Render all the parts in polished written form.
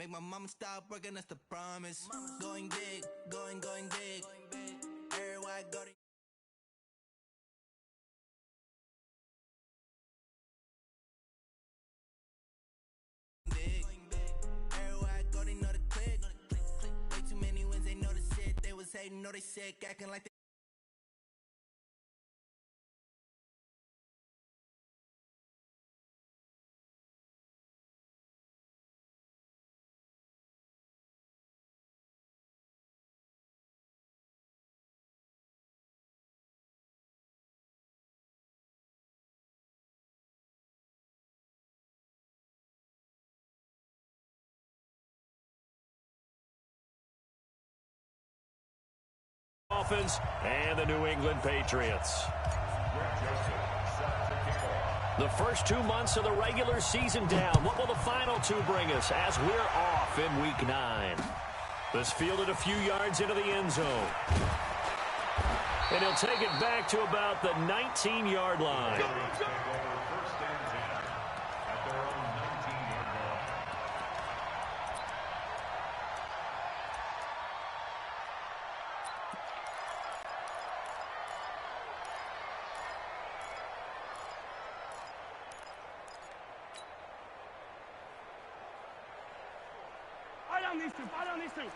Make my mama stop working, that's the promise. Going big, going big. Everywhere I go. Hating, know they sick, acting like they Dolphins and the New England Patriots. The first 2 months of the regular season down. What will the final two bring us as we're off in Week 9? This fielded a few yards into the end zone. And he'll take it back to about the 19-yard line. These two.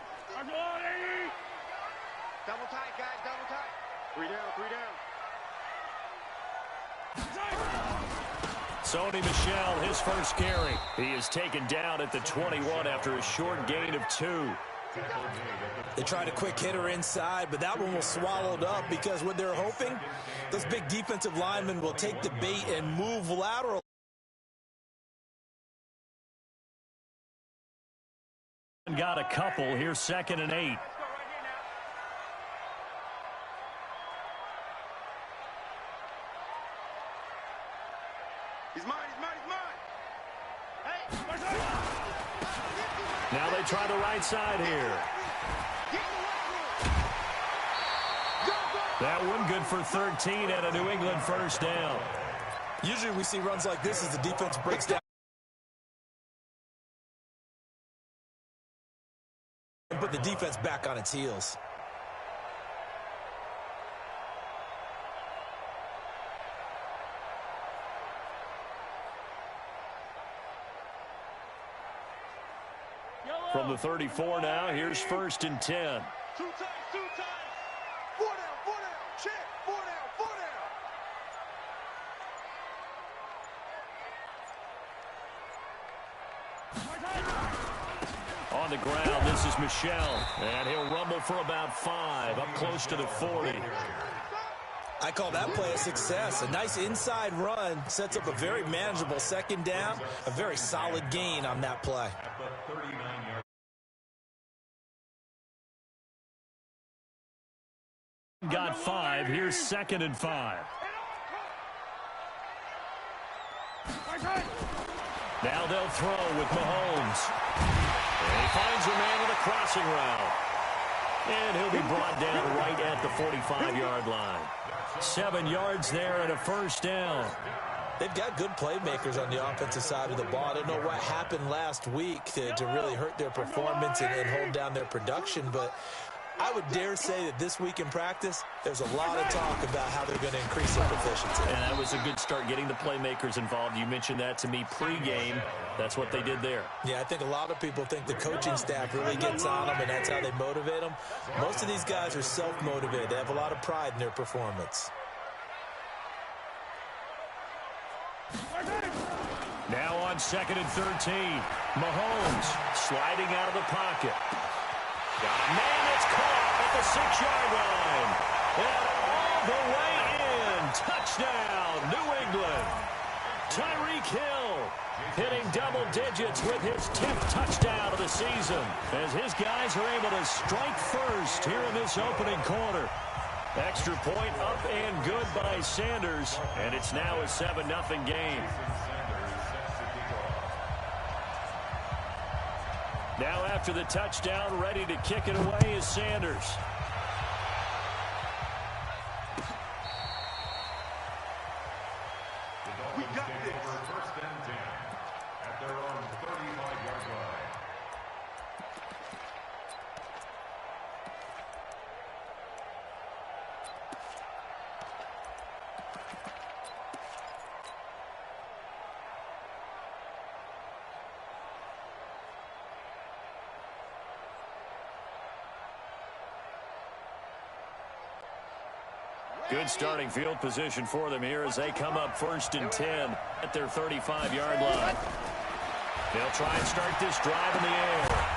Double tight, guys, double tight. 3 down. Sony Michel, his first carry. He is taken down at the 21 after a short gain of 2. They tried a quick hitter inside, but that one was swallowed up because what they're hoping, those big defensive linemen will take the bait and move lateral. Got a couple here, 2nd and 8. He's mine. Hey! Now they try the right side here. That one good for 13 and a New England first down. Usually we see runs like this as the defense breaks down. Put the defense back on its heels. From the 34 now, here's 1st and 10. 2 times. 4 down. Check. 4 down. On the ground, this is Michel, and he'll rumble for about 5, up close to the 40. I call that play a success. A nice inside run sets up a very manageable 2nd down, a very solid gain on that play. Got 5, here's 2nd and 5. Now they'll throw with Mahomes. And he finds a man with a crossing route. And he'll be brought down right at the 45-yard line. 7 yards there and a first down. They've got good playmakers on the offensive side of the ball. I don't know what happened last week to really hurt their performance and hold down their production, but I would dare say that this week in practice, there's a lot of talk about how they're going to increase their proficiency. And that was a good start, getting the playmakers involved. You mentioned that to me pregame. That's what they did there. Yeah, I think a lot of people think the coaching staff really gets on them, and that's how they motivate them. Most of these guys are self-motivated. They have a lot of pride in their performance. Now on 2nd and 13, Mahomes sliding out of the pocket. Got a man that's caught at the 6-yard line. And all the way in. Touchdown, New England. Tyreek Hill hitting double digits with his 10th touchdown of the season as his guys are able to strike first here in this opening quarter. Extra point up and good by Sanders, and it's now a 7-0 game. Now after the touchdown, ready to kick it away is Sanders. We got this. First and 10 at their own 35-yard line. Good starting field position for them here as they come up 1st and 10 at their 35-yard line. They'll try and start this drive in the air.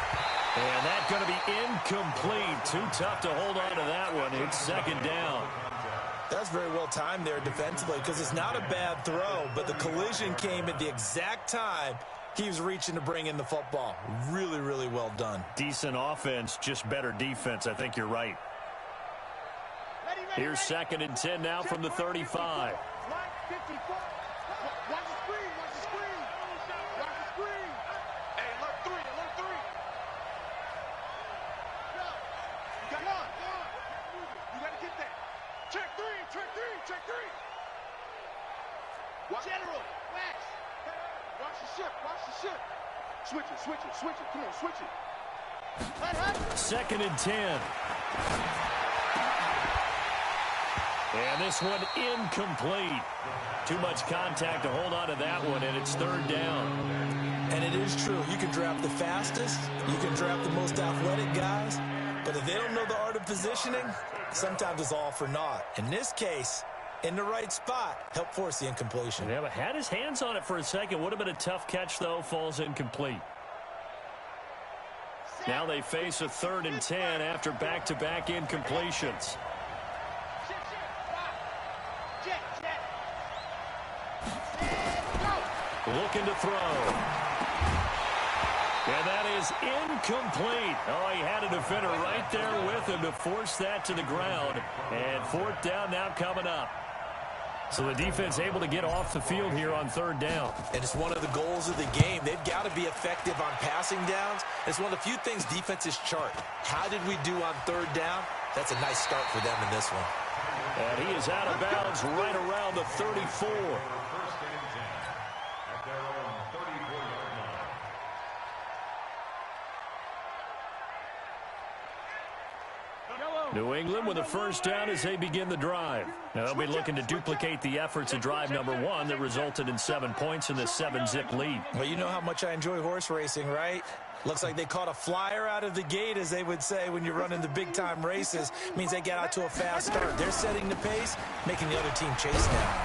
And that's going to be incomplete. Too tough to hold on to that one. It's 2nd down. That's very well timed there defensively because it's not a bad throw, but the collision came at the exact time he was reaching to bring in the football. Really, really well done. Decent offense, just better defense. I think you're right. Here's 2nd and 10 now from the 35. General, wax. Watch the ship, watch the ship. Switch it, switch it, switch it. Come on, switch it. 2nd and 10. And this one incomplete. Too much contact to hold on to that one, and it's 3rd down. And it is true. You can draft the fastest. You can draft the most athletic guys. But if they don't know the art of positioning, sometimes it's all for naught. In this case, in the right spot, help force the incompletion. Yeah, but had his hands on it for a second. Would have been a tough catch, though. Falls incomplete. Now they face a 3rd and 10 after back-to-back incompletions. Looking to throw. And that is incomplete. Oh, he had a defender right there with him to force that to the ground. And 4th down now coming up. So the defense able to get off the field here on 3rd down. And it's one of the goals of the game. They've got to be effective on passing downs. It's one of the few things defenses chart. How did we do on 3rd down? That's a nice start for them in this one. And he is out of bounds right around the 34. New England with a 1st down as they begin the drive. Now they'll be looking to duplicate the efforts of drive number 1 that resulted in 7 points in this 7-zip lead. Well, you know how much I enjoy horse racing, right? Looks like they caught a flyer out of the gate, as they would say when you're running the big-time races. Means they get out to a fast start. They're setting the pace, making the other team chase now.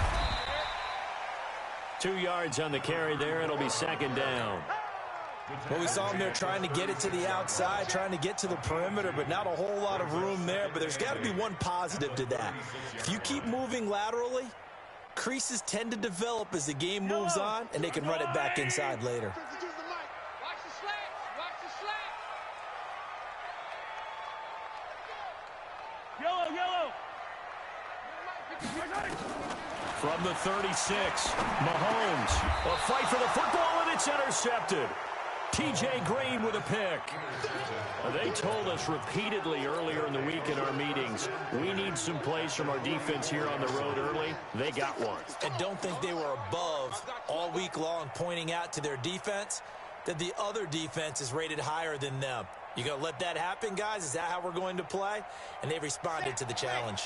2 yards on the carry there. It'll be 2nd down. Well, we saw him there trying to get it to the outside, trying to get to the perimeter, but not a whole lot of room there. But there's got to be one positive to that. If you keep moving laterally, creases tend to develop as the game moves on, and they can run it back inside later. From the 36, Mahomes. A fight for the football, and it's intercepted. T.J. Green with a pick. They told us repeatedly earlier in the week in our meetings, we need some plays from our defense here on the road early. They got one. And don't think they were above all week long, pointing out to their defense that the other defense is rated higher than them. You going to let that happen, guys? Is that how we're going to play? And they responded to the challenge.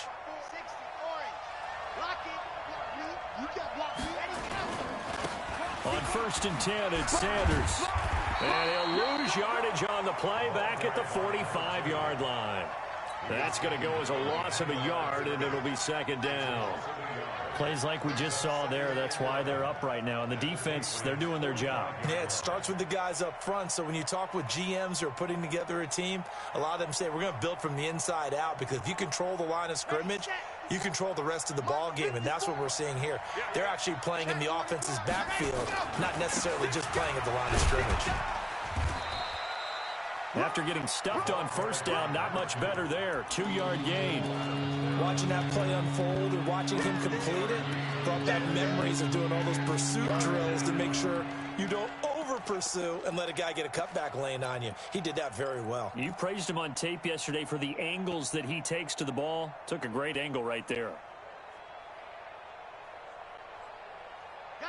On 1st and 10, it's Sanders. And he'll lose yardage on the play back at the 45-yard line. That's going to go as a loss of a yard, and it'll be 2nd down. Plays like we just saw there, that's why they're up right now. And the defense, they're doing their job. Yeah, it starts with the guys up front. So when you talk with GMs who are putting together a team, a lot of them say we're going to build from the inside out, because if you control the line of scrimmage, you control the rest of the ball game, and that's what we're seeing here. They're actually playing in the offense's backfield, not necessarily just playing at the line of scrimmage. After getting stuffed on 1st down, not much better there. 2-yard gain. Watching that play unfold and watching him complete it brought back memories of doing all those pursuit drills to make sure you don't over-pursue and let a guy get a cutback lane on you. He did that very well. You praised him on tape yesterday for the angles that he takes to the ball. Took a great angle right there.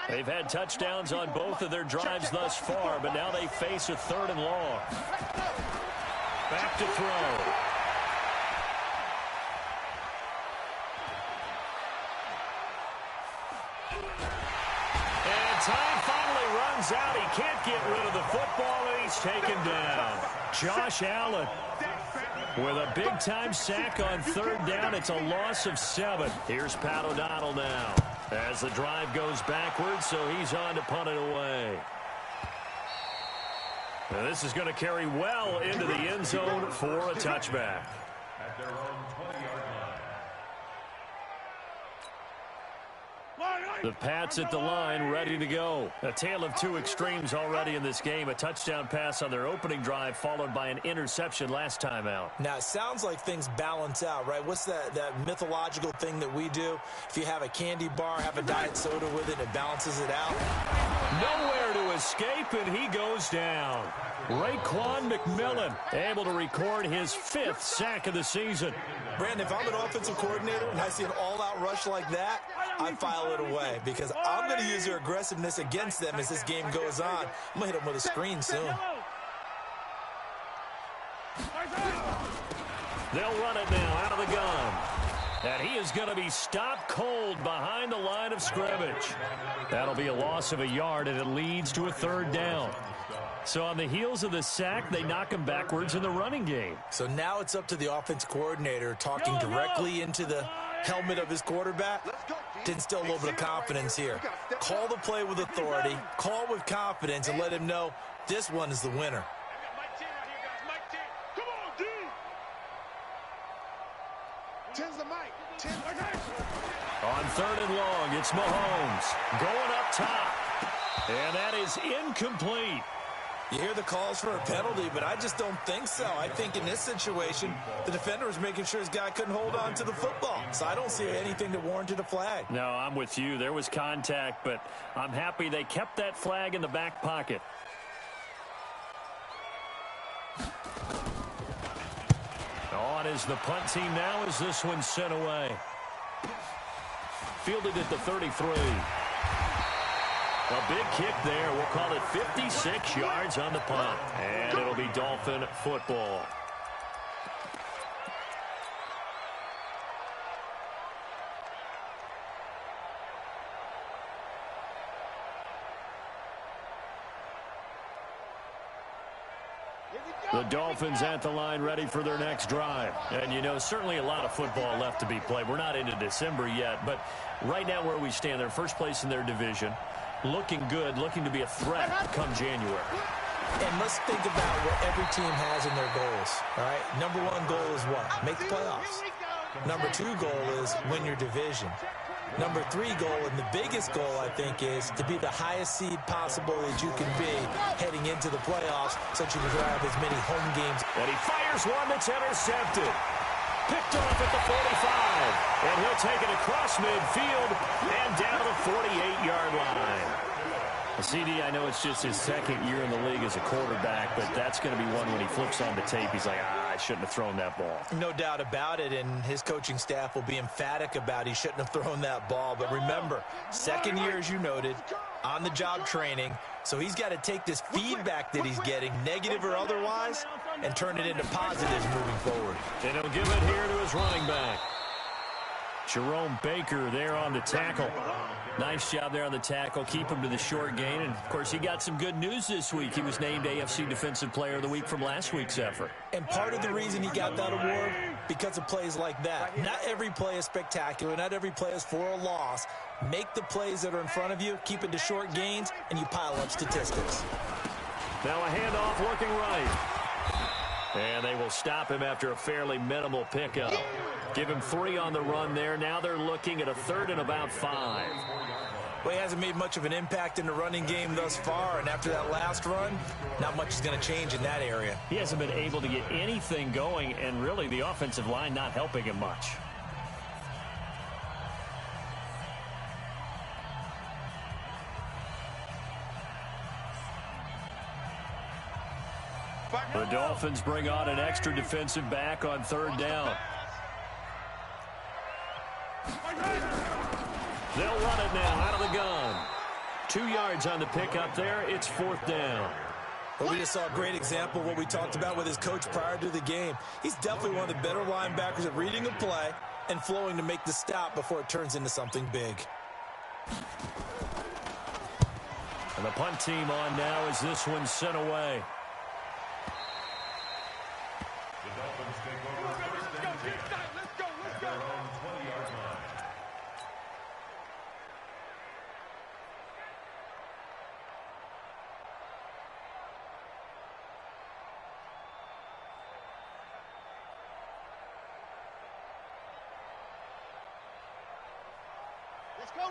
They've had touchdowns on both of their drives thus far, but now they face a 3rd and long. Back to throw. And time finally runs out. He can't get rid of the football, and he's taken down. Josh Allen. With a big-time sack on third down, it's a loss of 7. Here's Pat O'Donnell now as the drive goes backwards, so he's on to punt it away. Now this is going to carry well into the end zone for a touchback. At their own 20-yard line. The Pats at the line, ready to go. A tale of two extremes already in this game. A touchdown pass on their opening drive, followed by an interception last time out. Now, it sounds like things balance out, right? What's that mythological thing that we do? If you have a candy bar, have a diet soda with it, it balances it out. Nowhere to escape, and he goes down. Raekwon McMillan able to record his 5th sack of the season. Brandon, if I'm an offensive coordinator and I see an all-out rush like that, I file it away because I'm going to use their aggressiveness against them as this game goes on. I'm going to hit them with a screen soon. They'll run it now out of the gun. And he is going to be stopped cold behind the line of scrimmage. That'll be a loss of a yard, and it leads to a 3rd down. So on the heels of the sack, they knock him backwards in the running game. So now it's up to the offense coordinator talking directly into the helmet of his quarterback to instill a little bit of confidence here. Call the play with authority, call with confidence, and let him know this one is the winner. On 3rd and long, it's Mahomes going up top. And that is incomplete. You hear the calls for a penalty, but I just don't think so. I think in this situation, the defender was making sure his guy couldn't hold on to the football. So I don't see anything that warranted a flag. No, I'm with you. There was contact, but I'm happy they kept that flag in the back pocket. On is the punt team now as this one's sent away. Fielded at the 33. A big kick there. We'll call it 56 yards on the punt. And it'll be Dolphin football. The Dolphins at the line ready for their next drive. And, you know, certainly a lot of football left to be played. We're not into December yet, but right now where we stand, they're first place in their division. Looking good, looking to be a threat come January. And let's think about what every team has in their goals, all right? Number 1 goal is what? Make the playoffs. Number 2 goal is win your division. Number 3 goal, and the biggest goal, I think, is to be the highest seed possible that you can be heading into the playoffs so that you can have as many home games. And he fires one that's intercepted. Picked off at the 45. And he'll take it across midfield and down to the 48-yard line. CD, I know it's just his 2nd year in the league as a quarterback, but that's going to be one when he flips on the tape. He's like, I shouldn't have thrown that ball. No doubt about it, and his coaching staff will be emphatic about he shouldn't have thrown that ball. But remember, 2nd year, as you noted, on-the-job training, so he's got to take this feedback that he's getting, negative or otherwise, and turn it into positives moving forward. And he'll give it here to his running back. Jerome Baker there on the tackle. Nice job there on the tackle. Keep him to the short gain. And, of course, he got some good news this week. He was named AFC Defensive Player of the Week from last week's effort. And part of the reason he got that award, because of plays like that. Not every play is spectacular. Not every play is for a loss. Make the plays that are in front of you, keep it to short gains, and you pile up statistics. Now a handoff looking right. And they will stop him after a fairly minimal pickup. Give him 3 on the run there. Now they're looking at a 3rd and about 5. Well, he hasn't made much of an impact in the running game thus far, and after that last run, not much is going to change in that area. He hasn't been able to get anything going, and really the offensive line not helping him much. The Dolphins bring on an extra defensive back on 3rd down. They'll run it now out of the gun. 2 yards on the pickup there. It's 4th down. Well, we just saw a great example of what we talked about with his coach prior to the game. He's definitely one of the better linebackers at reading a play and flowing to make the stop before it turns into something big. And the punt team on now as this one's sent away. The Dolphins Dolphins take over first and 10 at their own 20-yard line.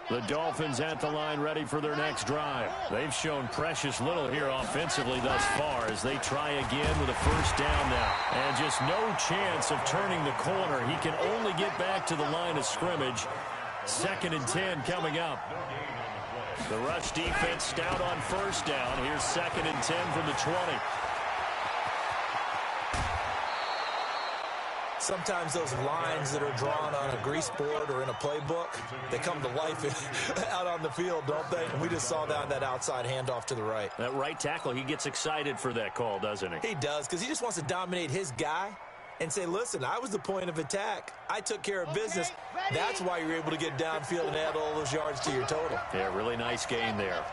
The Dolphins at the line ready for their next drive. They've shown precious little here offensively thus far as they try again with a first down now. And just no chance of turning the corner. He can only get back to the line of scrimmage. 2nd and 10 coming up. The rush defense stout on first down. Here's 2nd and 10 from the 20. Sometimes those lines that are drawn on a grease board or in a playbook, they come to life out on the field, don't they? And we just saw that on that outside handoff to the right. That right tackle, he gets excited for that call, doesn't he? He does, because he just wants to dominate his guy and say, listen, I was the point of attack. I took care of business. That's why you're able to get downfield and add all those yards to your total. Yeah, really nice gain there.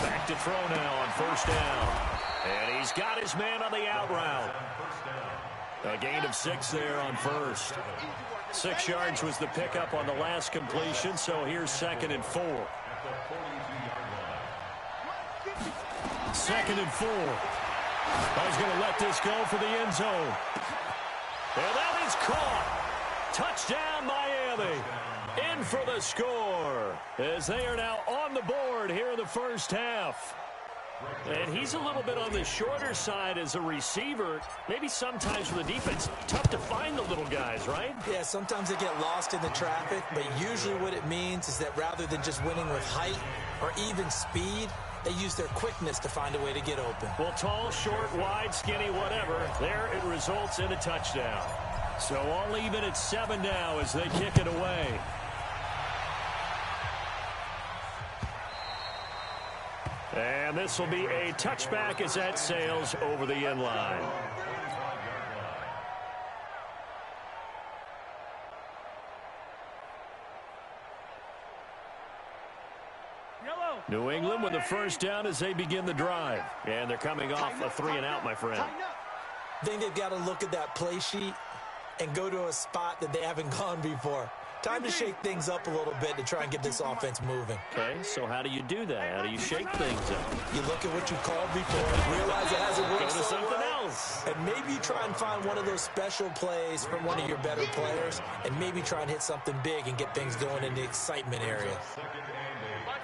Back to throw now on first down. And he's got his man on the out route. A gain of 6 there on first. 6 yards was the pickup on the last completion, so here's 2nd and 4. 2nd and 4. I was going to let this go for the end zone. And that is caught. Touchdown, Miami. In for the score as they are now on the board here in the first half. And he's a little bit on the shorter side as a receiver. Maybe sometimes for the defense, tough to find the little guys, right? Yeah, sometimes they get lost in the traffic, but usually what it means is that rather than just winning with height or even speed, they use their quickness to find a way to get open. Well, tall, short, wide, skinny, whatever, there it results in a touchdown. So all even at 7 now as they kick it away. And this will be a touchback as that sails over the end line. New England with the first down as they begin the drive. And they're coming off a 3 and out, my friend. I think they've got to look at that play sheet and go to a spot that they haven't gone before. Time to shake things up a little bit to try and get this offense moving. Okay, so how do you do that? How do you shake things up? You look at what you called before and realize it hasn't worked. Go to something else. And maybe you try and find one of those special plays from one of your better players and maybe try and hit something big and get things going in the excitement area.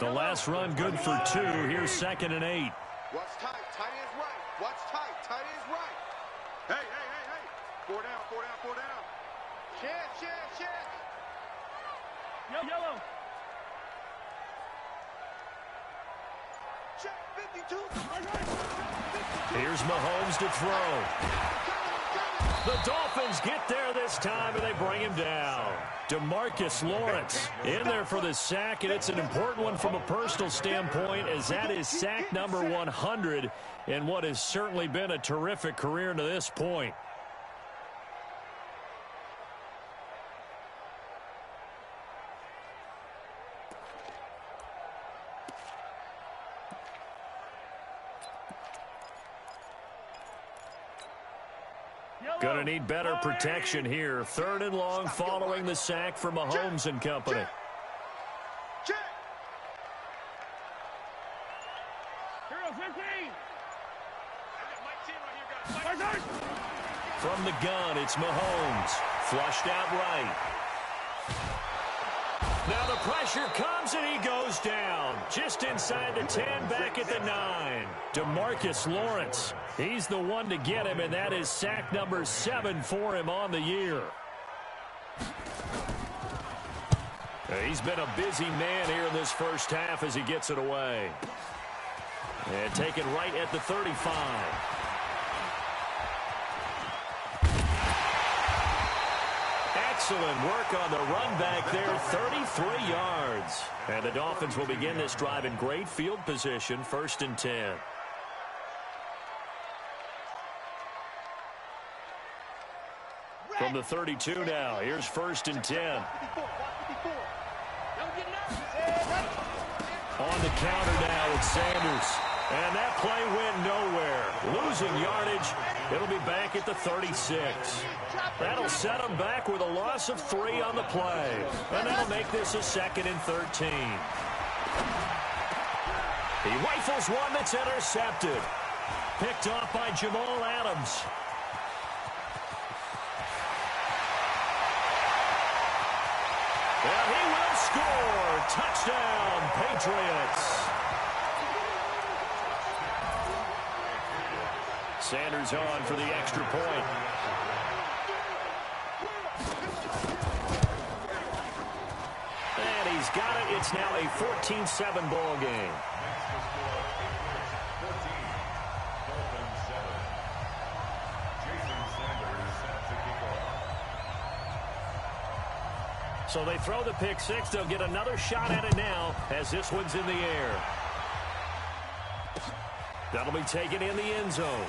The last run good for 2. Here's 2nd and 8. Watch tight. Tight ends right. Watch tight. Tight ends right. Hey, hey, hey, hey. 4 down, 4 down, 4 down. Check. Yellow. Check 52. Here's Mahomes to throw. The Dolphins get there this time, and they bring him down. DeMarcus Lawrence in there for the sack, and it's an important one from a personal standpoint, as that is sack number 100 in what has certainly been a terrific career to this point. Going to need better protection here. 3rd and long following the sack from Mahomes and company. Check. From the gun, it's Mahomes. Flushed out right. Now the pressure comes and he goes down. Just inside the 10, back at the 9. DeMarcus Lawrence. He's the one to get him, and that is sack number 7 for him on the year. He's been a busy man here in this first half as he gets it away. And taken right at the 35. Excellent work on the run back there, 33 yards. And the Dolphins will begin this drive in great field position, 1st and 10. From the 32 now, here's 1st and 10. On the counter now, it's Sanders. And that play went nowhere. Losing yardage. It'll be back at the 36. That'll set them back with a loss of 3 on the play. And that'll make this a 2nd and 13. He rifles one that's intercepted. Picked off by Jamal Adams. And he will score. Touchdown, Patriots. Sanders on for the extra point. And he's got it. It's now a 14-7 ball game. So they throw the pick six. They'll get another shot at it now as this one's in the air. That'll be taken in the end zone.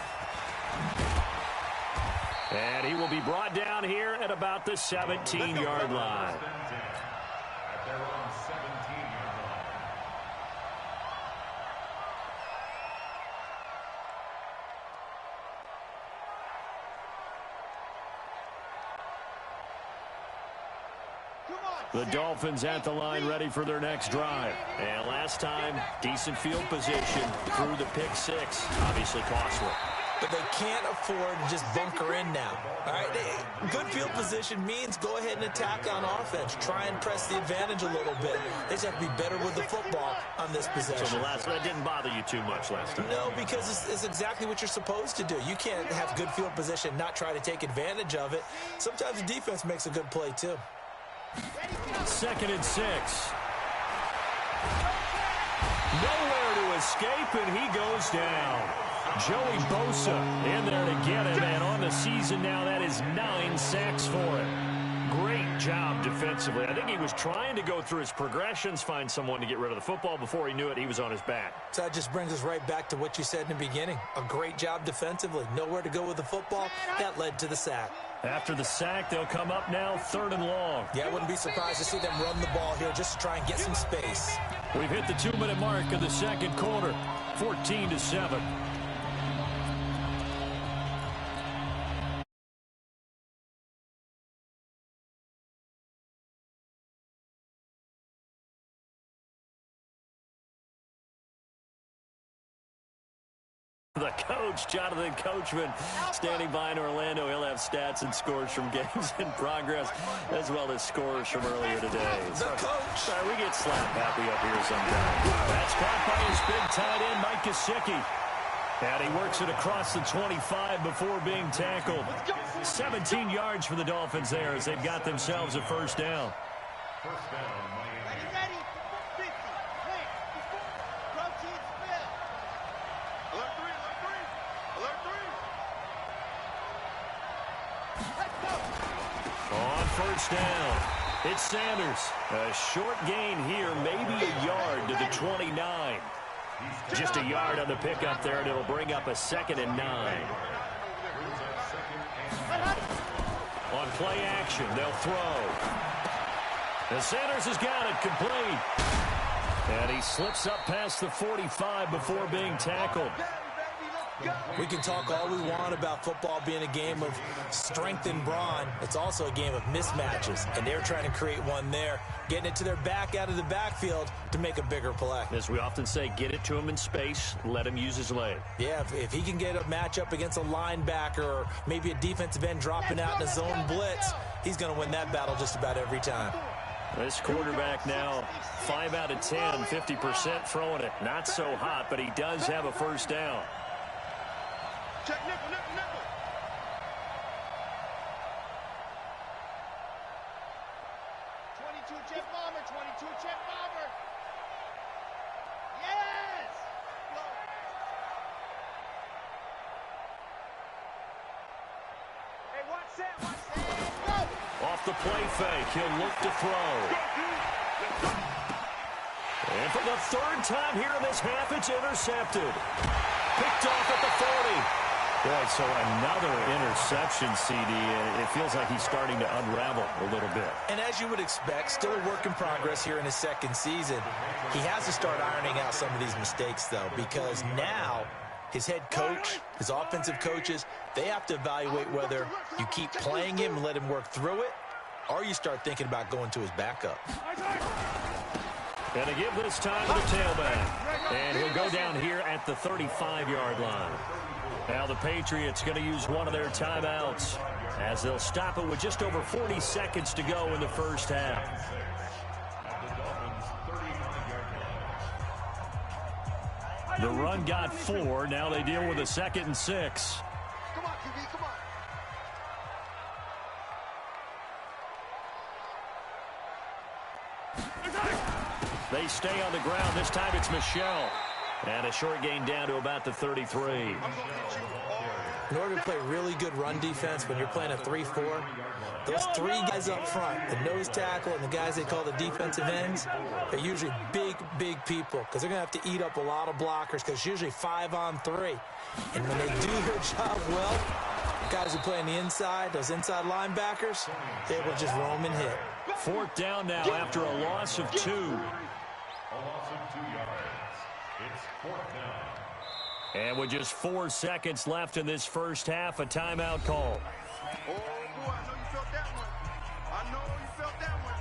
And he will be brought down here at about the 17-yard line. The Dolphins at the line ready for their next drive. And last time, decent field position through the pick six. Obviously costly. But they can't afford to just bunker in now. All right, good field position means go ahead and attack on offense. Try and press the advantage a little bit. They just have to be better with the football on this possession. So that didn't bother you too much last time? No, because it's exactly what you're supposed to do. You can't have good field position, not try to take advantage of it. Sometimes the defense makes a good play, too. 2nd and 6. Nowhere to escape, and he goes down. Joey Bosa in there to get him, and on the season now, that is 9 sacks for him. Great job defensively. I think he was trying to go through his progressions, find someone to get rid of the football. Before he knew it, he was on his back. So that just brings us right back to what you said in the beginning. A great job defensively. Nowhere to go with the football. That led to the sack. After the sack, they'll come up now 3rd and long. Yeah, I wouldn't be surprised to see them run the ball here just to try and get some space. We've hit the 2-minute mark of the second quarter, 14-7. The coach, Jonathan Coachman, standing by in Orlando. He'll have stats and scores from games in progress, as well as scores from earlier today. The coach. Sorry, we get slap happy up here sometimes. That's caught by his big tight end, Mike Gesicki. And he works it across the 25 before being tackled. 17 yards for the Dolphins there as they've got themselves a first down. First down, Miami. Ready, 50, quick, protein spill. Alert 3, alert 3, alert 3. Let's go. On first down, it's Sanders. A short gain here, maybe a yard to the 29. Just a yard on the pickup there, and it'll bring up a 2nd and 9. On play action, they'll throw. And Sanders has got it complete. And he slips up past the 45 before being tackled. We can talk all we want about football being a game of strength and brawn. It's also a game of mismatches, and they're trying to create one there, getting it to their back out of the backfield to make a bigger play. As we often say, get it to him in space, let him use his leg. Yeah, if he can get a matchup against a linebacker or maybe a defensive end dropping out in a zone blitz, he's going to win that battle just about every time. This quarterback now 5 out of 10, 50% throwing it. Not so hot, but he does have a first down. Check nickel, nickel, nickel. 22 jet bomber, 22 jet bomber. Yes! Go. Hey, watch that, go! Off the play fake, he'll look to throw. And for the 3rd time here in this half, it's intercepted. Picked off at the 40. Boy, so another interception, CD, and it feels like he's starting to unravel a little bit. And as you would expect, still a work in progress here in his second season. He has to start ironing out some of these mistakes, though, because now his head coach, his offensive coaches, they have to evaluate whether you keep playing him and let him work through it, or you start thinking about going to his backup. And to give this time to the tailback. And he'll go down here at the 35-yard line. Now the Patriots going to use one of their timeouts as they'll stop it with just over 40 seconds to go in the first half. The run got 4. Now they deal with a 2nd and 6. Come on, QB, come on. They stay on the ground. This time it's Michel. And a short gain down to about the 33. In order to play really good run defense when you're playing a 3-4, those 3 guys up front, the nose tackle and the guys they call the defensive ends, they're usually big, big people because they're going to have to eat up a lot of blockers because it's usually 5-on-3. And when they do their job well, the guys who play on the inside, those inside linebackers, they will just roam and hit. 4th down now after a loss of 2. A loss of 2 yards. It's 4th down. And with just 4 seconds left in this first half, a timeout call. Oh, boy, I know you felt that one. I know you felt that one.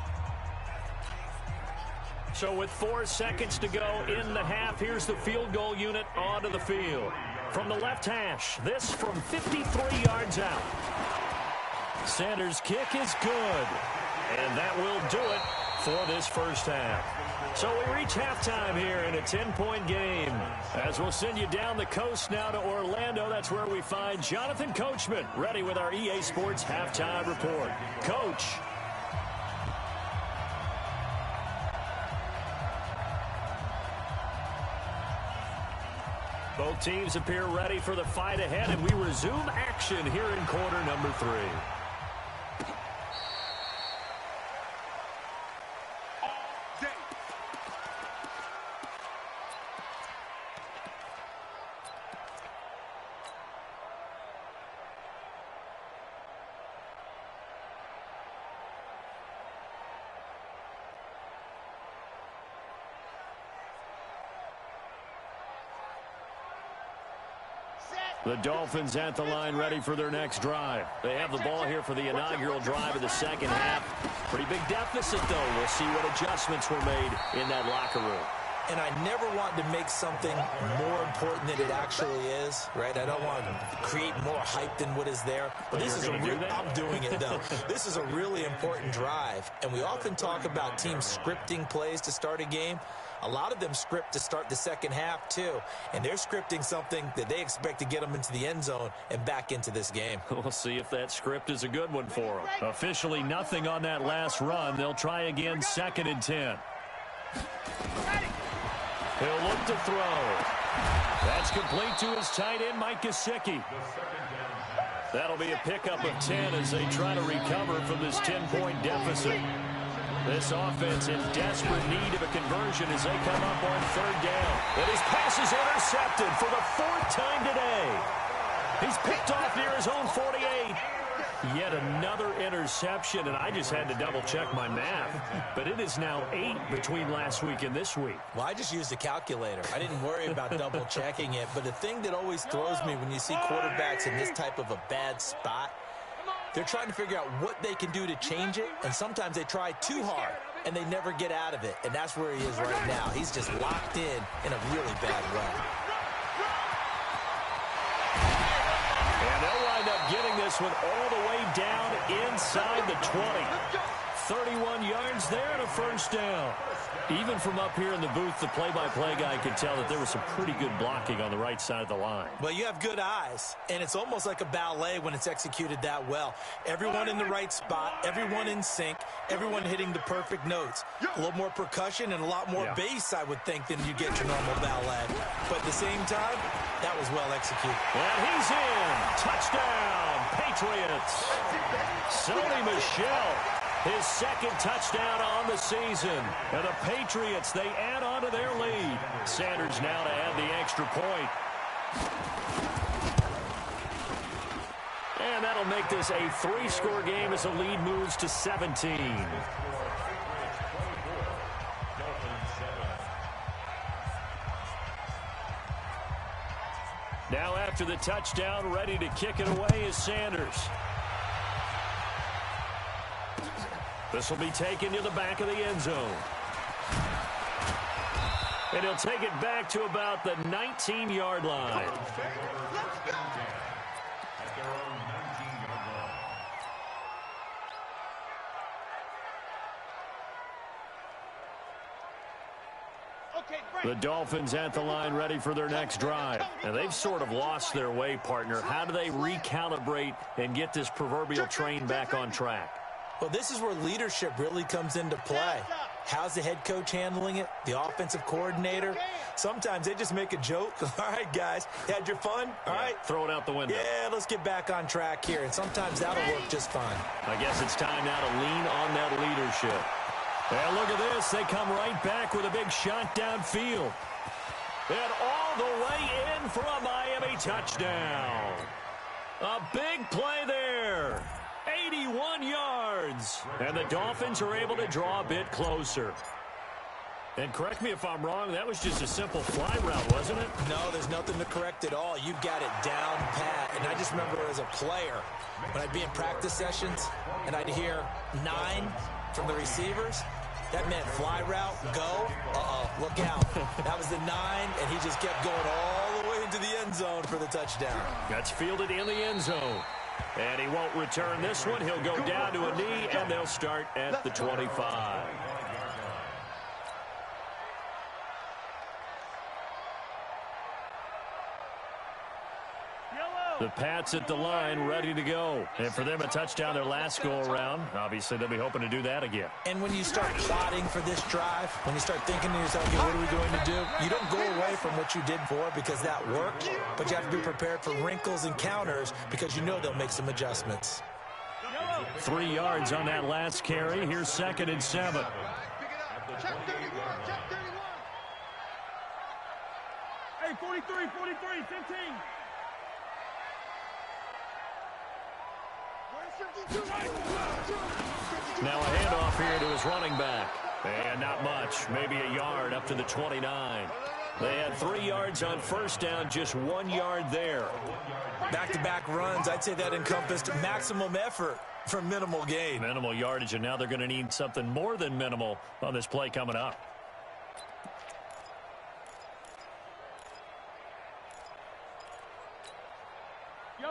So with 4 seconds to go in the half, here's the field goal unit onto the field. From the left hash, this from 53 yards out. Sanders' kick is good. And that will do it for this first half. So we reach halftime here in a 10-point game. As we'll send you down the coast now to Orlando, that's where we find Jonathan Coachman ready with our EA Sports Halftime Report. Coach. Both teams appear ready for the fight ahead, and we resume action here in quarter number 3. The Dolphins at the line ready for their next drive. They have the ball here for the inaugural drive of the second half. Pretty big deficit, though. We'll see what adjustments were made in that locker room. And I never want to make something more important than it actually is, right? I don't want to create more hype than what is there. But this is I'm doing it, though. This is a really important drive. And we often talk about teams scripting plays to start a game. A lot of them script to start the second half, too. And they're scripting something that they expect to get them into the end zone and back into this game. We'll see if that script is a good one for them. Officially nothing on that last run. They'll try again 2nd and 10. He'll look to throw. That's complete to his tight end, Mike Gesicki. That'll be a pickup of 10 as they try to recover from this 10-point deficit. This offense in desperate need of a conversion as they come up on 3rd down. And his pass is intercepted for the 4th time today. He's picked off near his own 48. Yet another interception, and I just had to double-check my math. But it is now 8 between last week and this week. Well, I just used a calculator. I didn't worry about double-checking it. But the thing that always throws me when you see quarterbacks in this type of a bad spot, they're trying to figure out what they can do to change it, and sometimes they try too hard, and they never get out of it. And that's where he is right now. He's just locked in a really bad way. And they'll wind up getting this one all the way down inside the 20. 31 yards there and a 1st down. Even from up here in the booth, the play-by-play guy could tell that there was some pretty good blocking on the right side of the line. Well, you have good eyes, and it's almost like a ballet when it's executed that well. Everyone in the right spot, everyone in sync, everyone hitting the perfect notes. A little more percussion and a lot more bass, I would think, than you get your normal ballet. But at the same time, that was well executed. And he's in. Touchdown, Patriots. Sony Michel. His 2nd touchdown on the season. And the Patriots, they add on to their lead. Sanders now to add the extra point. And that'll make this a 3-score game as the lead moves to 17. Now after the touchdown, ready to kick it away is Sanders. This will be taken to the back of the end zone. And he'll take it back to about the 19-yard line. The Dolphins at the line ready for their next drive. And they've sort of lost their way, partner. How do they recalibrate and get this proverbial train back on track? Well, this is where leadership really comes into play. How's the head coach handling it? The offensive coordinator? Sometimes they just make a joke. All right, guys, had your fun? All right. Throw it out the window. Yeah, let's get back on track here. And sometimes that'll work just fine. I guess it's time now to lean on that leadership. And look at this. They come right back with a big shot downfield. And all the way in for a Miami touchdown. A big play there. 81 yards. And the Dolphins are able to draw a bit closer. And correct me if I'm wrong, that was just a simple fly route, wasn't it? No, there's nothing to correct at all. You've got it down pat. And I just remember as a player, when I'd be in practice sessions and I'd hear 9 from the receivers, that meant fly route, go, look out. That was the 9, and he just kept going all the way into the end zone for the touchdown. That's fielded in the end zone. And he won't return this one. He'll go down to a knee, and they'll start at the 25. The Pats at the line, ready to go. And for them, a touchdown their last go-around. Obviously, they'll be hoping to do that again. And when you start plotting for this drive, when you start thinking to yourself, okay, what are we going to do? You don't go away from what you did before because that worked, but you have to be prepared for wrinkles and counters because you know they'll make some adjustments. 3 yards on that last carry. Here's 2nd and 7. Check 31, check 31. Hey, 43, 15. Now a handoff here to his running back. And not much, maybe a yard up to the 29. They had 3 yards on first down, just 1 yard there. Back-to-back runs, I'd say that encompassed maximum effort for minimal gain. Minimal yardage, and now they're going to need something more than minimal on this play coming up.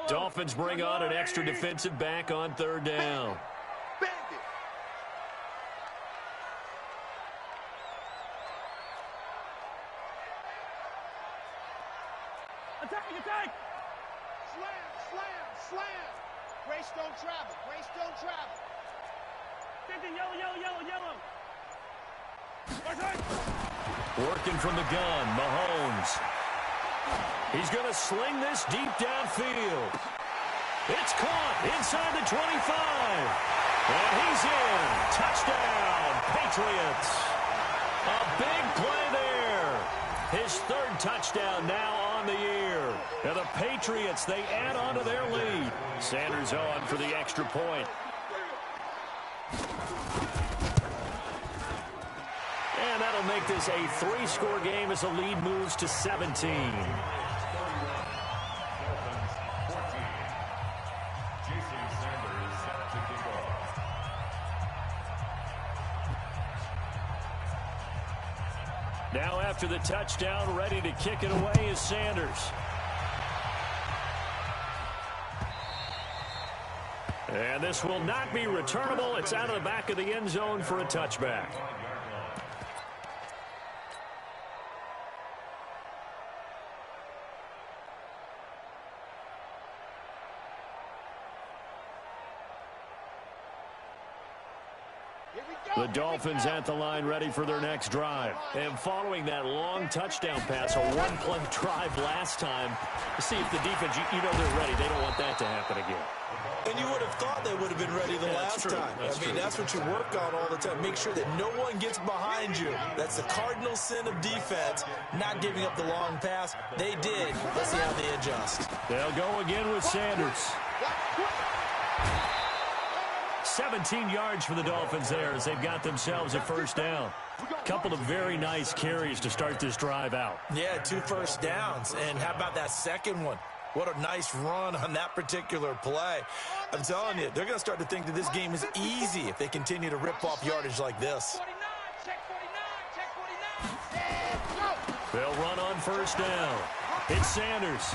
Dolphins bring on an extra defensive back on 3rd down. Attack! Slam! Grace don't travel. Yellow. Working from the gun, Mahomes. He's going to sling this deep downfield. It's caught inside the 25. And he's in. Touchdown, Patriots. A big play there. His 3rd touchdown now on the year. And the Patriots, they add on to their lead. Sanders on for the extra point. And that'll make this a 3-score game as the lead moves to 17. Now after the touchdown, ready to kick it away is Sanders. And this will not be returnable. It's out of the back of the end zone for a touchback. The Dolphins at the line ready for their next drive. And following that long touchdown pass, a one-play drive last time, to see if the defense, you know they're ready. They don't want that to happen again. And you would have thought they would have been ready the last time. That's what you work on all the time. Make sure that no one gets behind you. That's the cardinal sin of defense, not giving up the long pass. They did. Let's see how they adjust. They'll go again with Sanders. 17 yards for the Dolphins there as they've got themselves a first down. Couple of very nice carries to start this drive out. Yeah, 2 first downs. And how about that second one? What a nice run on that particular play. I'm telling you, they're going to start to think that this game is easy if they continue to rip off yardage like this. They'll run on first down. It's Sanders.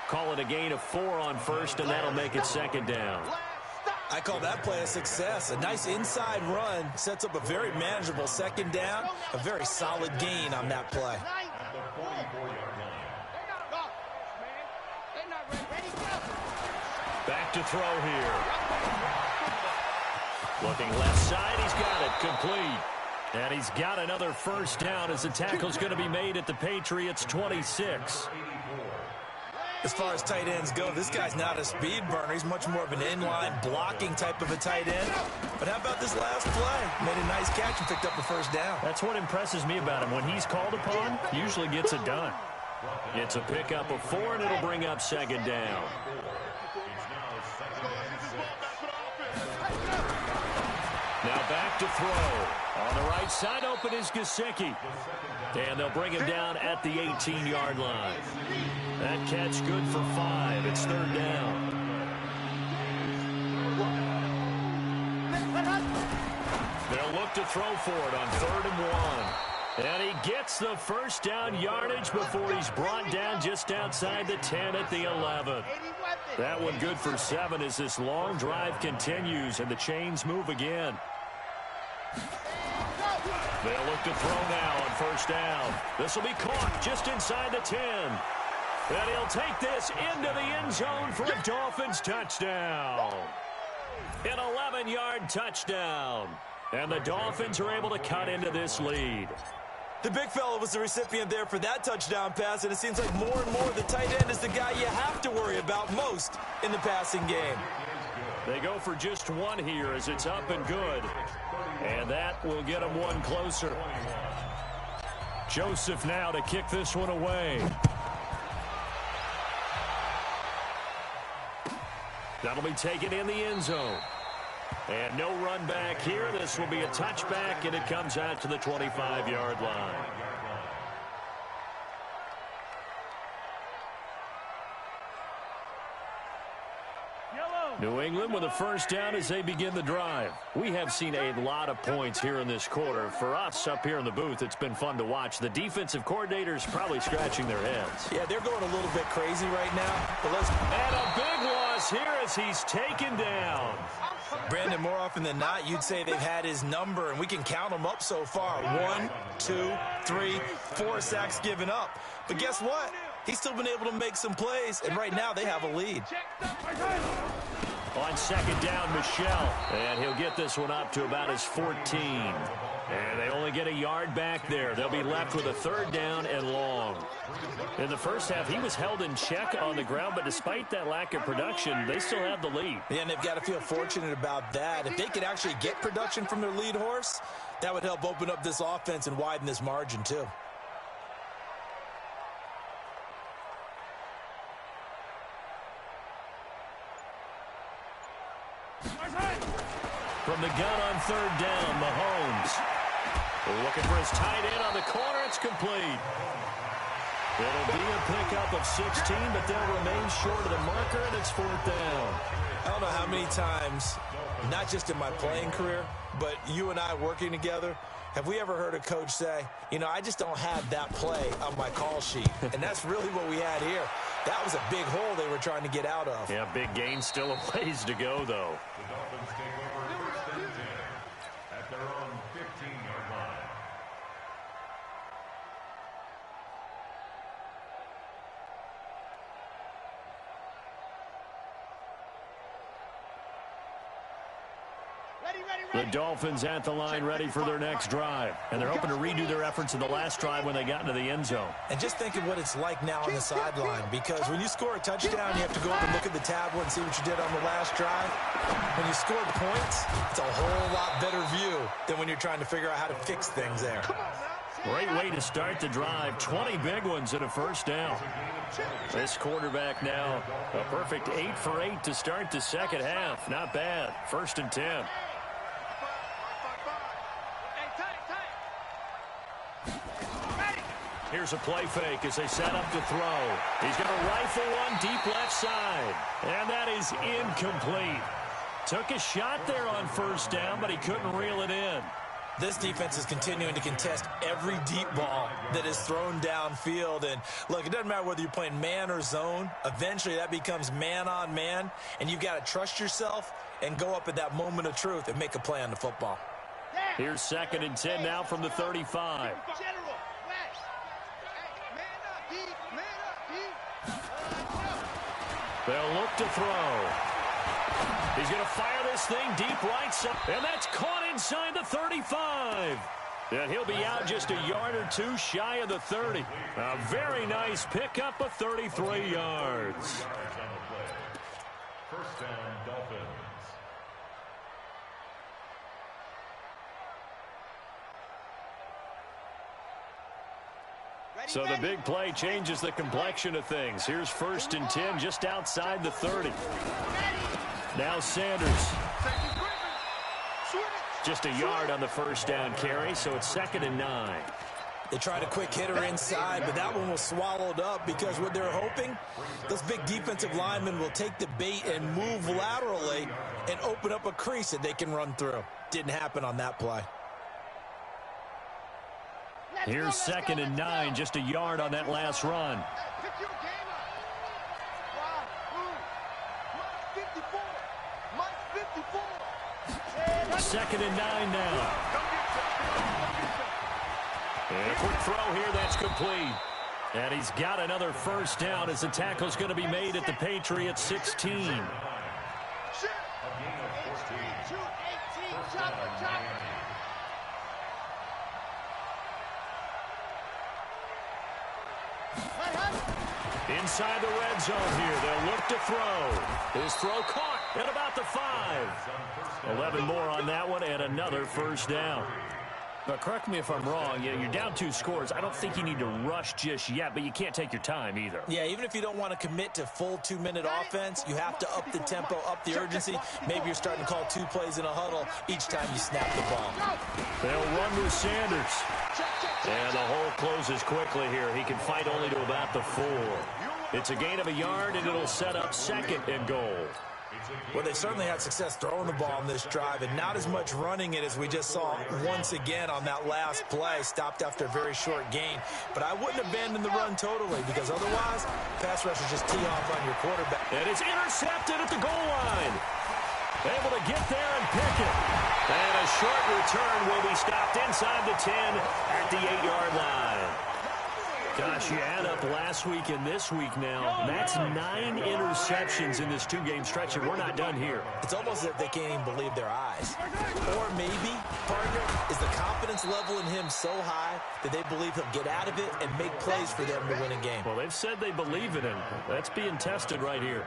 Call it a gain of 4 on first, and that'll make it second down. I call that play a success. A nice inside run sets up a very manageable second down. A very solid gain on that play. Back to throw here. Looking left side, he's got it complete. And he's got another first down as the tackle's going to be made at the Patriots' 26. As far as tight ends go, this guy's not a speed burner. He's much more of an inline blocking type of a tight end. But how about this last play? Made a nice catch and picked up a first down. That's what impresses me about him. When he's called upon, usually gets it done. It's a pickup of 4, and it'll bring up second down. Now back to throw. On the right side, open is Gesicki. And they'll bring him down at the 18-yard line. That catch good for 5. It's third down. They'll look to throw for it on 3rd and 1. And he gets the first down yardage before he's brought down just outside the 10 at the 11. That one good for 7 as this long drive continues and the chains move again. They'll look to throw now on first down. This will be caught just inside the 10. And he'll take this into the end zone for a Dolphins touchdown. An 11-yard touchdown. And the Dolphins are able to cut into this lead. The big fella was the recipient there for that touchdown pass, and it seems like more and more the tight end is the guy you have to worry about most in the passing game. They go for just 1 here as it's up and good. And that will get them 1 closer. Joseph now to kick this one away. That'll be taken in the end zone. And no run back here. This will be a touchback, and it comes out to the 25-yard line. New England with a first down as they begin the drive. We have seen a lot of points here in this quarter. For us up here in the booth, it's been fun to watch. The defensive coordinators probably scratching their heads. Yeah, they're going a little bit crazy right now. But and a big loss here as he's taken down. Brandon, more often than not, you'd say they've had his number, and we can count them up so far. 1, 2, 3, 4 sacks given up. But guess what? He's still been able to make some plays, and right now they have a lead. On second down, Michelle. And he'll get this one up to about his 14. And they only get a yard back there. They'll be left with a third down and long. In the first half, he was held in check on the ground, but despite that lack of production, they still have the lead. Yeah, and they've got to feel fortunate about that. If they could actually get production from their lead horse, that would help open up this offense and widen this margin, too. From the gun on third down, Mahomes. Looking for his tight end on the corner. It's complete. It'll be a pickup of 16, but they'll remain short of the marker, and it's 4th down. I don't know how many times, not just in my playing career, but you and I working together, have we ever heard a coach say, you know, I just don't have that play on my call sheet. And that's really what we had here. That was a big hole they were trying to get out of. Yeah, big gain, still a ways to go, though. The Dolphins take over first and 10 at their own 15-yard line. The Dolphins at the line ready for their next drive. And they're hoping to redo their efforts in the last drive when they got into the end zone. And just think of what it's like now on the sideline, because when you score a touchdown, you have to go up and look at the tablet and see what you did on the last drive. When you score points, it's a whole lot better view than when you're trying to figure out how to fix things there. Great way to start the drive. 20 big ones and a first down. This quarterback now, a perfect 8 for 8 to start the second half. Not bad. 1st and 10. Here's a play fake as they set up to throw. He's going to rifle one deep left side. And that is incomplete. Took a shot there on 1st down, but he couldn't reel it in. This defense is continuing to contest every deep ball that is thrown downfield. And, look, it doesn't matter whether you're playing man or zone. Eventually, that becomes man on man. And you've got to trust yourself and go up at that moment of truth and make a play on the football. Here's 2nd and 10 now from the 35. They'll look to throw. He's going to fire this thing deep right side. And that's caught inside the 35. And he'll be out just a yard or two shy of the 30. A very nice pickup of 33 yards. 1st down, Dolphins. So the big play changes the complexion of things. Here's 1st and 10 just outside the 30. Now Sanders. Just a yard on the 1st down carry, so it's 2nd and 9. They tried a quick hitter inside, but that one was swallowed up because what they're hoping, those big defensive linemen will take the bait and move laterally and open up a crease that they can run through. Didn't happen on that play. Here's 2nd and 9, just a yard on that last run. 2nd and 9 now. And a quick throw here, that's complete. And he's got another 1st down as the tackle's going to be made at the Patriots 16. Inside the red zone here, they'll look to throw. His throw caught at about the 5. 11 more on that one and another 1st down. But correct me if I'm wrong, you're down 2 scores. I don't think you need to rush just yet, but you can't take your time either. Yeah, even if you don't want to commit to full 2-minute offense, you have to up the tempo, up the urgency. Maybe you're starting to call 2 plays in a huddle each time you snap the ball. They'll run with Sanders. And the hole closes quickly here. He can fight only to about the 4. It's a gain of a yard, and it'll set up 2nd and goal. Well, they certainly had success throwing the ball on this drive, and not as much running it as we just saw once again on that last play. Stopped after a very short gain. But I wouldn't abandon the run totally, because otherwise, pass rushers just tee off on your quarterback. And it's intercepted at the goal line. Able to get there and pick it. And a short return will be stopped inside the 10 at the 8-yard line. Gosh, you add up last week and this week now. That's 9 interceptions in this 2-game stretch, and we're not done here. It's almost as if they can't even believe their eyes. Or maybe, partner, is the confidence level in him so high that they believe he'll get out of it and make plays for them to win a game. Well, they've said they believe in him. That's being tested right here.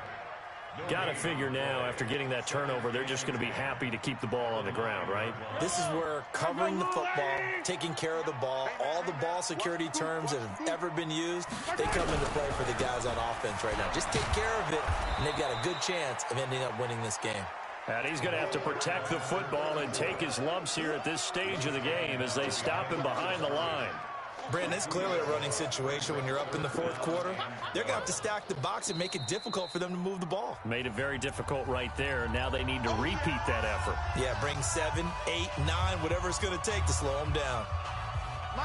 Got to figure now, after getting that turnover, they're just going to be happy to keep the ball on the ground, right? This is where covering the football, taking care of the ball, all the ball security terms that have ever been used, they come into play for the guys on offense right now. Just take care of it, and they've got a good chance of ending up winning this game. And he's going to have to protect the football and take his lumps here at this stage of the game as they stop him behind the line. Brandon, it's clearly a running situation when you're up in the 4th quarter. They're going to have to stack the box and make it difficult for them to move the ball. Made it very difficult right there. Now they need to repeat that effort. Yeah, bring 7, 8, 9, whatever it's going to take to slow them down.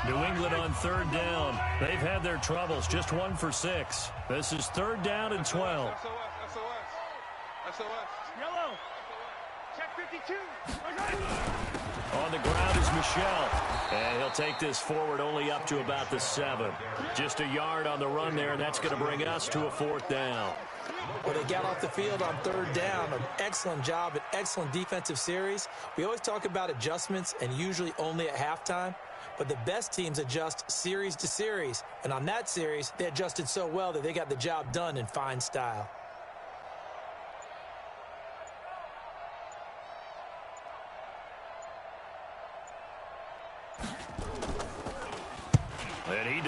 New England on 3rd down. They've had their troubles, just 1 for 6. This is 3rd down and 12. SOS. Yellow. Check 52. On the ground is Michel. And he'll take this forward only up to about the 7. Just a yard on the run there, and that's going to bring us to a 4th down. Well, they got off the field on 3rd down. An excellent job, an excellent defensive series. We always talk about adjustments, and usually only at halftime. But the best teams adjust series to series. And on that series, they adjusted so well that they got the job done in fine style.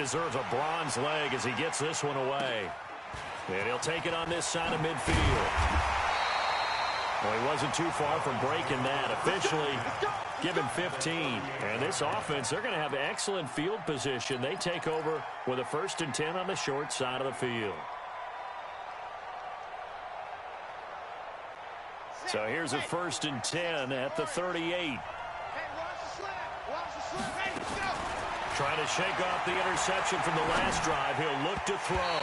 deserves a bronze leg as he gets this one away. And he'll take it on this side of midfield. Well, he wasn't too far from breaking that. Officially given 15. And this offense, they're going to have excellent field position. They take over with a 1st and 10 on the short side of the field. So here's a 1st and 10 at the 38. Trying to shake off the interception from the last drive. He'll look to throw.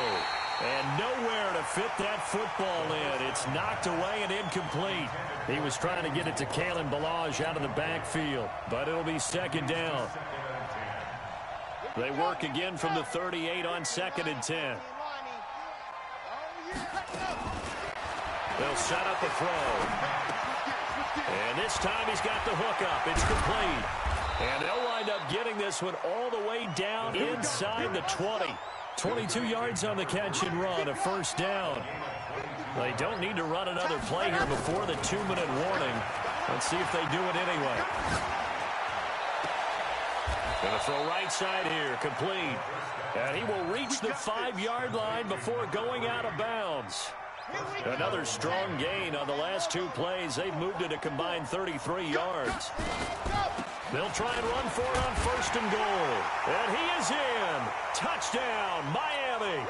And nowhere to fit that football in. It's knocked away and incomplete. He was trying to get it to Kalen Ballage out of the backfield, but it'll be 2nd down. They work again from the 38 on 2nd and 10. They'll set up a throw. And this time he's got the hook up. It's complete. And they'll wind up getting this one all the way down inside the 20. 22 yards on the catch and run, a 1st down. They don't need to run another play here before the 2-minute warning. Let's see if they do it anyway. Gonna throw right side here, complete. And he will reach the 5-yard line before going out of bounds. Another strong gain on the last 2 plays. They've moved it a combined 33 yards. They'll try and run for it on 1st and goal. And he is in. Touchdown, Miami.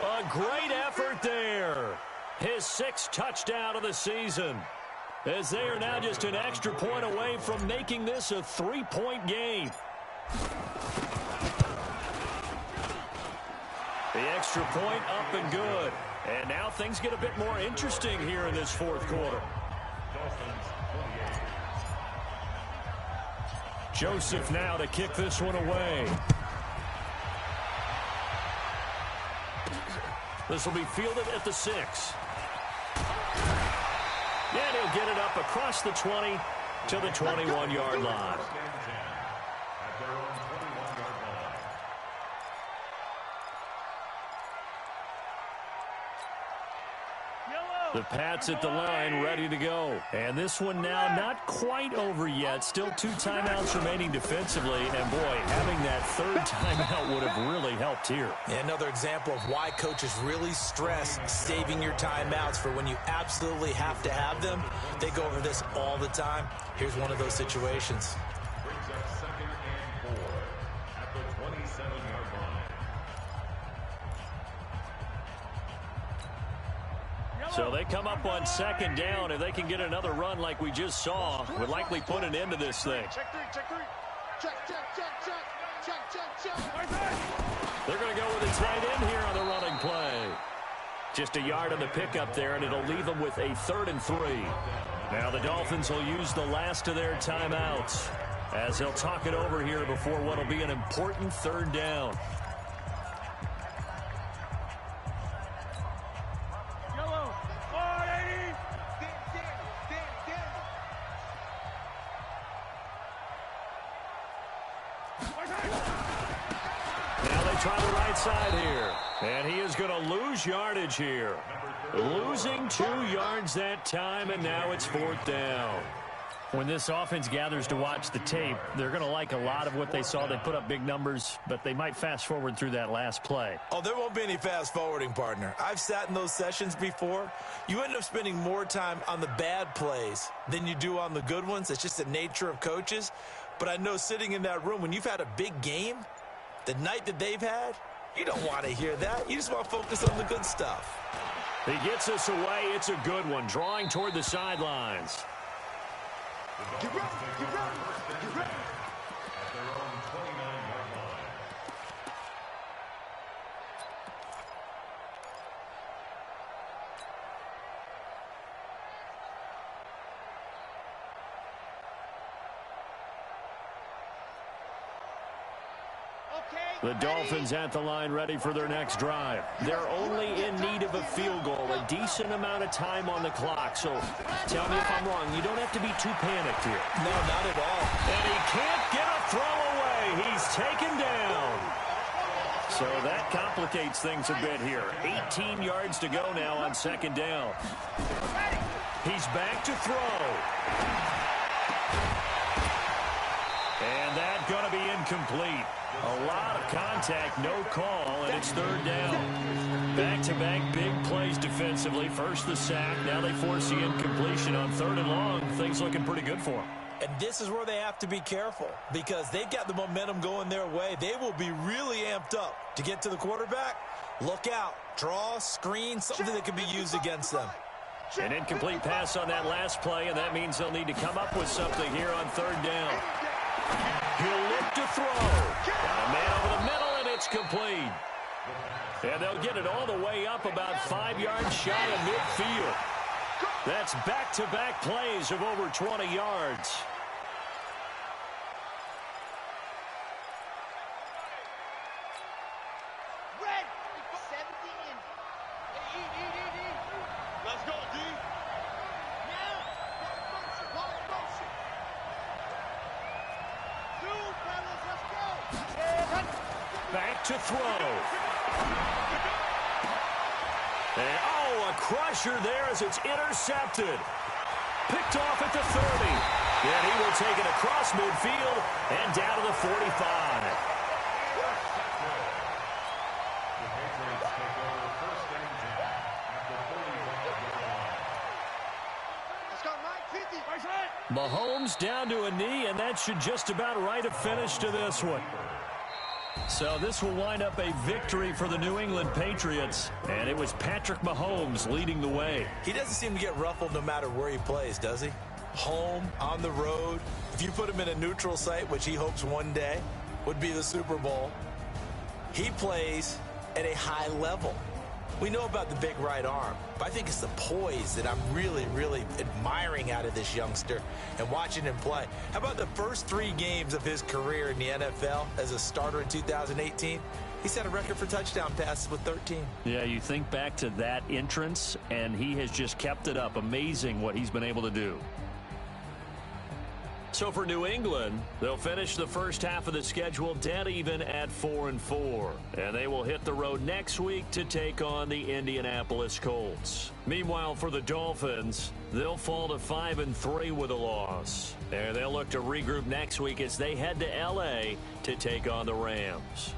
A great effort there. His 6th touchdown of the season. As they are now just an extra point away from making this a 3-point game. The extra point up and good. And now things get a bit more interesting here in this 4th quarter. Joseph now to kick this one away. This will be fielded at the 6. And he'll get it up across the 20 to the 21-yard line. The Pats at the line, ready to go. And this one now not quite over yet. Still 2 timeouts remaining defensively. And, boy, having that 3rd timeout would have really helped here. And another example of why coaches really stress saving your timeouts for when you absolutely have to have them. They go over this all the time. Here's one of those situations. Brings up 2nd and 4 at the 27-yard line. So they come up on 2nd down. If they can get another run like we just saw, would likely put an end to this thing. Check 3, check 3. Check. They're going to go with a tight end here on the running play. Just a yard on the pickup there, and it'll leave them with a 3rd and 3. Now the Dolphins will use the last of their timeouts as they'll talk it over here before what will be an important 3rd down. Try the right side here. And he is going to lose yardage here. Losing 2 yards that time, and now it's 4th down. When this offense gathers to watch the tape, they're going to like a lot of what they saw. They put up big numbers, but they might fast forward through that last play. Oh, there won't be any fast forwarding, partner. I've sat in those sessions before. You end up spending more time on the bad plays than you do on the good ones. It's just the nature of coaches. But I know sitting in that room, when you've had a big game, the night that they've had, you don't want to hear that. You just want to focus on the good stuff. He gets us away. It's a good one, drawing toward the sidelines. Get ready. At their own 29-yard line. The Dolphins at the line, ready for their next drive. They're only in need of a field goal, a decent amount of time on the clock. So tell me if I'm wrong. You don't have to be too panicked here. No, not at all. And he can't get a throw away. He's taken down. So that complicates things a bit here. 18 yards to go now on 2nd down. He's back to throw. And that's going to be incomplete. A lot of contact, no call, and it's third down. Back-to-back big plays defensively. First the sack, now they force the incompletion on third and long. Things looking pretty good for them. And this is where they have to be careful because they've got the momentum going their way. They will be really amped up to get to the quarterback. Look out. Draw, screen, something that can be used against them. An incomplete pass on that last play, and that means they'll need to come up with something here on third down. He'll look to throw. Got a man over the middle, and it's complete. And they'll get it all the way up about 5 yards shy of midfield. That's back-to-back plays of over 20 yards. Red, 17. Let's go, D. Now, long motion. Two, fellas, let's go. Back to throw. And, oh, a crusher there as it's intercepted. Picked off at the 30. And he will take it across midfield and down to the 45. Mahomes down to a knee, and that should just about write a finish to this one. So this will wind up a victory for the New England Patriots, and it was Patrick Mahomes leading the way. He doesn't seem to get ruffled no matter where he plays, does he? Home, on the road. If you put him in a neutral site, which he hopes one day would be the Super Bowl, he plays at a high level. We know about the big right arm, but I think it's the poise that I'm really, really admiring out of this youngster and watching him play. How about the first 3 games of his career in the NFL as a starter in 2018? He set a record for touchdown passes with 13. Yeah, you think back to that entrance, and he has just kept it up. Amazing what he's been able to do. So for New England, they'll finish the first half of the schedule dead even at 4-4. And they will hit the road next week to take on the Indianapolis Colts. Meanwhile, for the Dolphins, they'll fall to 5-3 with a loss. And they'll look to regroup next week as they head to L.A. to take on the Rams.